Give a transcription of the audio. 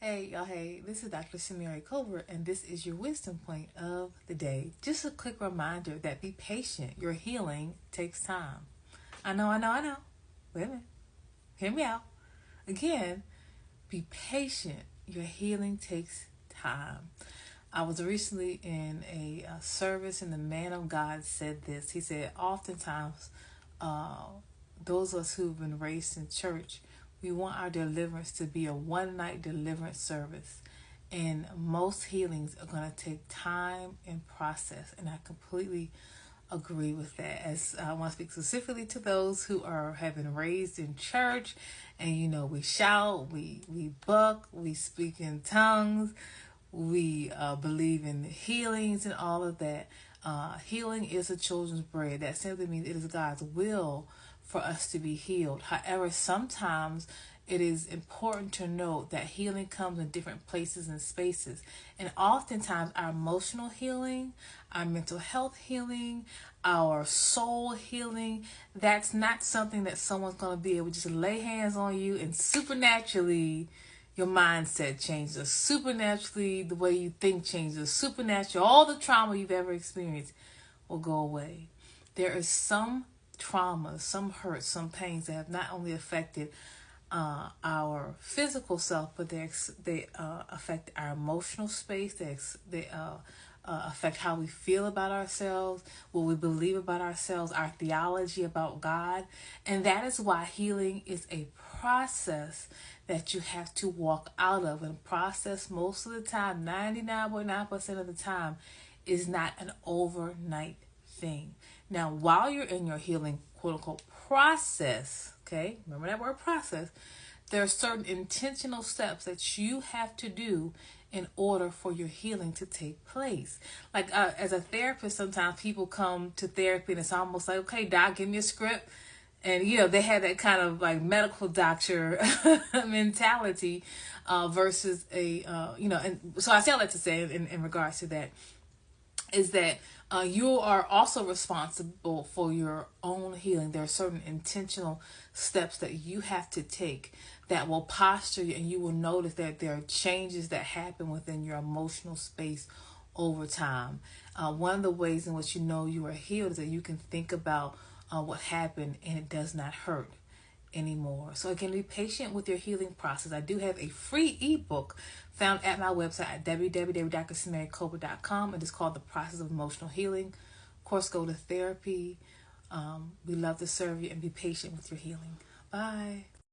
Hey, y'all, hey, this is Dr. Samiri Cobra, and this is your wisdom point of the day. Just a quick reminder that be patient. Your healing takes time. I know. Wait a minute. Hear me out. Again, be patient. Your healing takes time. I was recently in a service, and the man of God said this. He said, oftentimes, uh, those of us who've been raised in church, we want our deliverance to be a one night deliverance service. And most healings are going to take time and process. And I completely agree with that. As I want to speak specifically to those who have been raised in church, and we shout, we buck, we speak in tongues, we believe in healings and all of that. Healing is a children's bread. That simply means it is God's will for us to be healed. However, sometimes it is important to note that healing comes in different places and spaces. And oftentimes, our emotional healing, our mental health healing, our soul healing, that's not something that someone's going to be able to just lay hands on you and supernaturally your mindset changes, supernaturally the way you think changes, supernaturally all the trauma you've ever experienced will go away. There is some trauma, some hurt, some pains that have not only affected our physical self, but they affect our emotional space. They affect how we feel about ourselves, what we believe about ourselves, our theology about God. And that is why healing is a process that you have to walk out of. And process, most of the time, 99.9% of the time, is not an overnight thing. Now, while you're in your healing, quote unquote, process, okay, remember that word process, there are certain intentional steps that you have to do in order for your healing to take place. Like as a therapist, sometimes people come to therapy and it's almost like, okay, doc, give me a script. And, they had that kind of like medical doctor mentality versus and so I say all that to say in regards to that is that you are also responsible for your own healing. There are certain intentional steps that you have to take that will posture you, and you will notice that there are changes that happen within your emotional space over time. One of the ways in which you know you are healed is that you can think about what happened and it does not hurt anymore. So again, be patient with your healing process. I do have a free ebook found at my website at www.drsamaricobra.com. It is called The Process of Emotional Healing. Of course, go to therapy. We love to serve you, and be patient with your healing. Bye.